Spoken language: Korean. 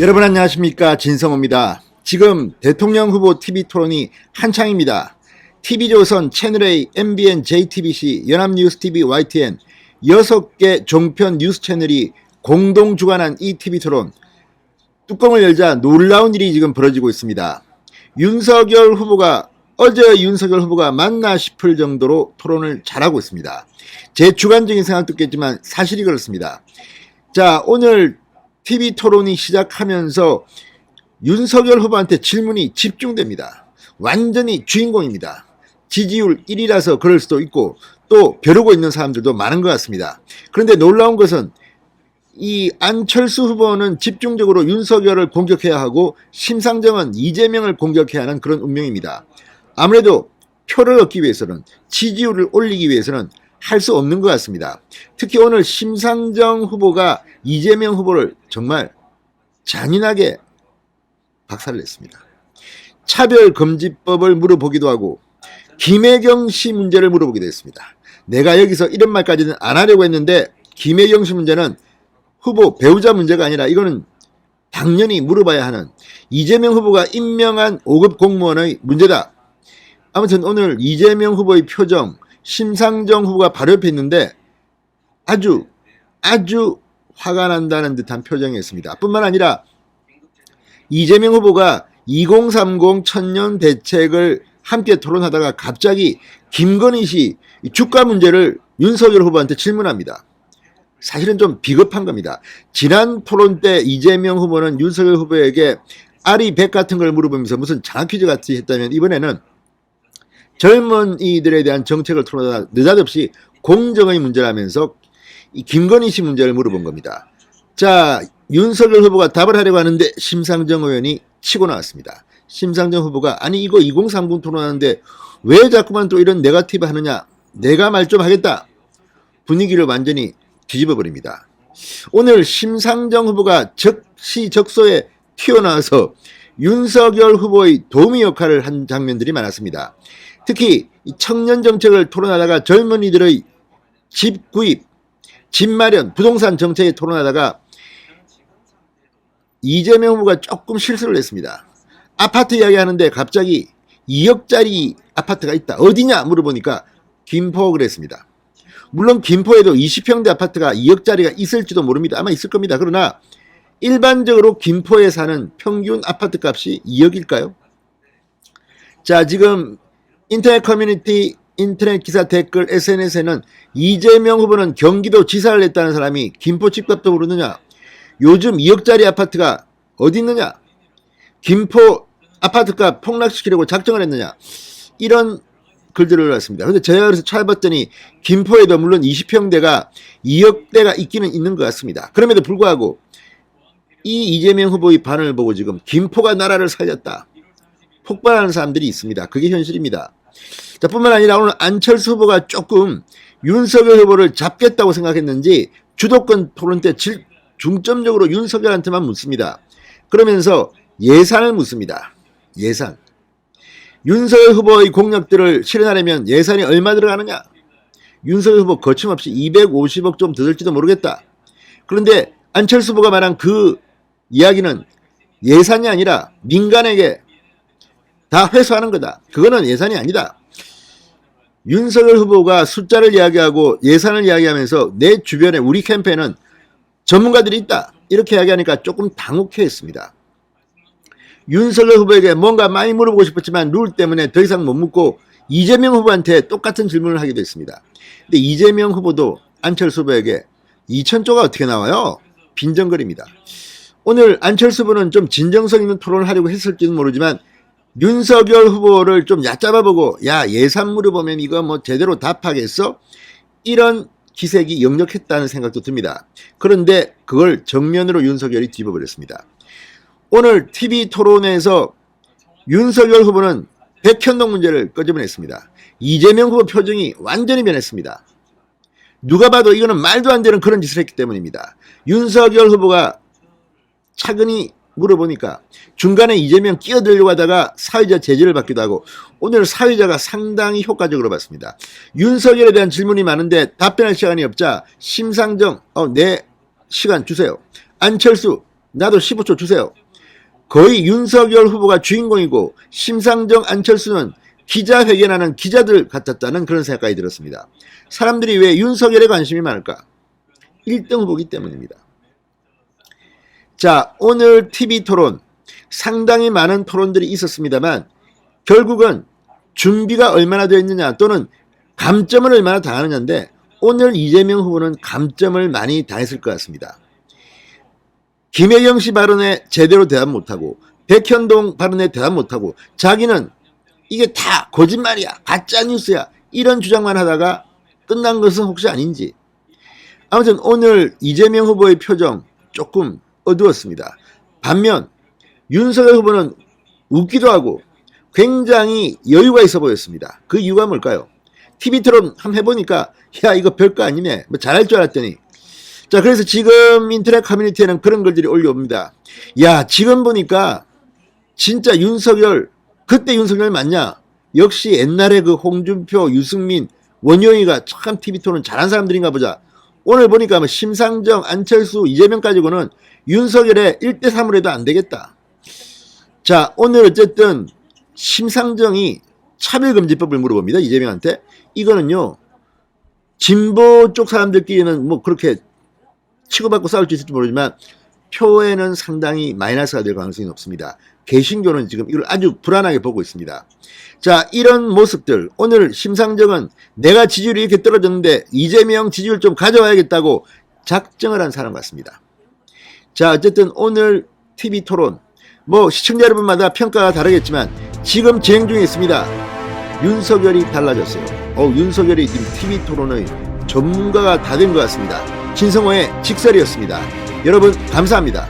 여러분 안녕하십니까, 진성호입니다. 지금 대통령 후보 TV 토론이 한창입니다. TV조선, 채널A, MBN, JTBC, 연합뉴스TV, YTN 6개 종편 뉴스 채널이 공동 주관한 이 TV 토론, 뚜껑을 열자 놀라운 일이 지금 벌어지고 있습니다. 어제 윤석열 후보가 맞나 싶을 정도로 토론을 잘하고 있습니다. 제 주관적인 생각도 있겠지만 사실이 그렇습니다. 자, 오늘 TV 토론이 시작하면서 윤석열 후보한테 질문이 집중됩니다. 완전히 주인공입니다. 지지율 1위라서 그럴 수도 있고 또 벼르고 있는 사람들도 많은 것 같습니다. 그런데 놀라운 것은 이 안철수 후보는 집중적으로 윤석열을 공격해야 하고 심상정은 이재명을 공격해야 하는 그런 운명입니다. 아무래도 표를 얻기 위해서는, 지지율을 올리기 위해서는 할 수 없는 것 같습니다. 특히 오늘 심상정 후보가 이재명 후보를 정말 잔인하게 박살냈습니다. 차별금지법을 물어보기도 하고 김혜경 씨 문제를 물어보기도 했습니다. 내가 여기서 이런 말까지는 안 하려고 했는데 김혜경 씨 문제는 후보 배우자 문제가 아니라 이거는 당연히 물어봐야 하는 이재명 후보가 임명한 5급 공무원의 문제다. 아무튼 오늘 이재명 후보의 표정, 심상정 후보가 바로 옆에 있는데 아주 화가 난다는 듯한 표정이었습니다. 뿐만 아니라 이재명 후보가 2030 천년 대책을 함께 토론하다가 갑자기 김건희 씨 주가 문제를 윤석열 후보한테 질문합니다. 사실은 좀 비겁한 겁니다. 지난 토론 때 이재명 후보는 윤석열 후보에게 아리 백 같은 걸 물어보면서 무슨 장학 퀴즈 같이 했다면, 이번에는 젊은이들에 대한 정책을 토론하다 느닷없이 공정의 문제라면서 이 김건희 씨 문제를 물어본 겁니다. 자, 윤석열 후보가 답을 하려고 하는데 심상정 의원이 치고 나왔습니다. 심상정 후보가 아니 이거 2030 토론하는데 왜 자꾸만 또 이런 네거티브 하느냐, 내가 말 좀 하겠다, 분위기를 완전히 뒤집어 버립니다. 오늘 심상정 후보가 적시적소에 튀어나와서 윤석열 후보의 도미 역할을 한 장면들이 많았습니다. 특히 청년 정책을 토론하다가 젊은이들의 집 구입, 집 마련, 부동산 정책에 토론하다가 이재명 후보가 조금 실수를 했습니다. 아파트 이야기하는데 갑자기 2억짜리 아파트가 있다, 어디냐 물어보니까 김포 그랬습니다. 물론 김포에도 20평대 아파트가 2억짜리가 있을지도 모릅니다. 아마 있을 겁니다. 그러나 일반적으로 김포에 사는 평균 아파트 값이 2억일까요? 자, 지금 인터넷 커뮤니티, 인터넷 기사 댓글, SNS에는 이재명 후보는 경기도 지사를 했다는 사람이 김포 집값도 모르느냐, 요즘 2억짜리 아파트가 어디 있느냐, 김포 아파트값 폭락시키려고 작정을 했느냐, 이런 글들을 올렸습니다. 그런데 제가 그래서 찾아봤더니 김포에도 물론 20평대가 2억대가 있기는 있는 것 같습니다. 그럼에도 불구하고 이 이재명 후보의 반응을 보고 지금 김포가 나라를 살렸다, 폭발하는 사람들이 있습니다. 그게 현실입니다. 자, 뿐만 아니라 오늘 안철수 후보가 조금 윤석열 후보를 잡겠다고 생각했는지 주도권 토론 때 중점적으로 윤석열한테만 묻습니다. 그러면서 예산을 묻습니다. 예산. 윤석열 후보의 공약들을 실현하려면 예산이 얼마 들어가느냐? 윤석열 후보 거침없이 250억 좀 더 들지도 모르겠다. 그런데 안철수 후보가 말한 그 이야기는 예산이 아니라 민간에게 다 회수하는 거다. 그거는 예산이 아니다. 윤석열 후보가 숫자를 이야기하고 예산을 이야기하면서 내 주변에 우리 캠페인은 전문가들이 있다, 이렇게 이야기하니까 조금 당혹해했습니다. 윤석열 후보에게 뭔가 많이 물어보고 싶었지만 룰 때문에 더 이상 못 묻고 이재명 후보한테 똑같은 질문을 하게 됐습니다. 근데 이재명 후보도 안철수 후보에게 2,000조가 어떻게 나와요? 빈정거립니다. 오늘 안철수 후보는 좀 진정성 있는 토론을 하려고 했을지는 모르지만 윤석열 후보를 좀 얕잡아보고 야, 예산 물어보면 이거 뭐 제대로 답하겠어? 이런 기색이 역력했다는 생각도 듭니다. 그런데 그걸 정면으로 윤석열이 뒤집어버렸습니다. 오늘 TV 토론에서 윤석열 후보는 백현동 문제를 끄집어냈습니다. 이재명 후보 표정이 완전히 변했습니다. 누가 봐도 이거는 말도 안 되는 그런 짓을 했기 때문입니다. 윤석열 후보가 차근히 물어보니까 중간에 이재명 끼어들려고 하다가 사회자 제지를 받기도 하고 오늘 사회자가 상당히 효과적으로 봤습니다. 윤석열에 대한 질문이 많은데 답변할 시간이 없자 심상정 내 시간 주세요. 안철수 나도 15초 주세요. 거의 윤석열 후보가 주인공이고 심상정 안철수는 기자회견하는 기자들 같았다는 그런 생각이 들었습니다. 사람들이 왜 윤석열에 관심이 많을까? 1등 후보이기 때문입니다. 자, 오늘 TV토론 상당히 많은 토론들이 있었습니다만 결국은 준비가 얼마나 되어 있느냐 또는 감점을 얼마나 당하느냐인데 오늘 이재명 후보는 감점을 많이 당했을 것 같습니다. 김혜경 씨 발언에 제대로 대답 못하고 백현동 발언에 대답 못하고 자기는 이게 다 거짓말이야, 가짜뉴스야 이런 주장만 하다가 끝난 것은 혹시 아닌지. 아무튼 오늘 이재명 후보의 표정 조금 어두웠습니다. 반면 윤석열 후보는 웃기도 하고 굉장히 여유가 있어 보였습니다. 그 이유가 뭘까요? TV토론 한번 해보니까 야 이거 별거 아니네 뭐 잘할 줄 알았더니 자 그래서 지금 인터넷 커뮤니티에는 그런 글들이 올려옵니다. 야 지금 보니까 진짜 윤석열 그때 윤석열 맞냐? 역시 옛날에 그 홍준표, 유승민, 원효이가 참 TV토론 잘한 사람들인가 보자. 오늘 보니까 뭐 심상정, 안철수, 이재명 가지고는 윤석열의 1대3으로 해도 안 되겠다. 자 오늘 어쨌든 심상정이 차별금지법을 물어봅니다. 이재명한테. 이거는요 진보 쪽 사람들끼리는 뭐 그렇게 치고받고 싸울 수 있을지 모르지만 표에는 상당히 마이너스가 될 가능성이 높습니다. 개신교는 지금 이걸 아주 불안하게 보고 있습니다. 자 이런 모습들 오늘 심상정은 내가 지지율이 이렇게 떨어졌는데 이재명 지지율 좀 가져와야겠다고 작정을 한 사람 같습니다. 자 어쨌든 오늘 TV토론 뭐 시청자 여러분마다 평가가 다르겠지만 지금 진행 중에 있습니다. 윤석열이 달라졌어요. 윤석열이 지금 TV토론의 전문가가 다 된 것 같습니다. 신성호의 직설이었습니다. 여러분 감사합니다.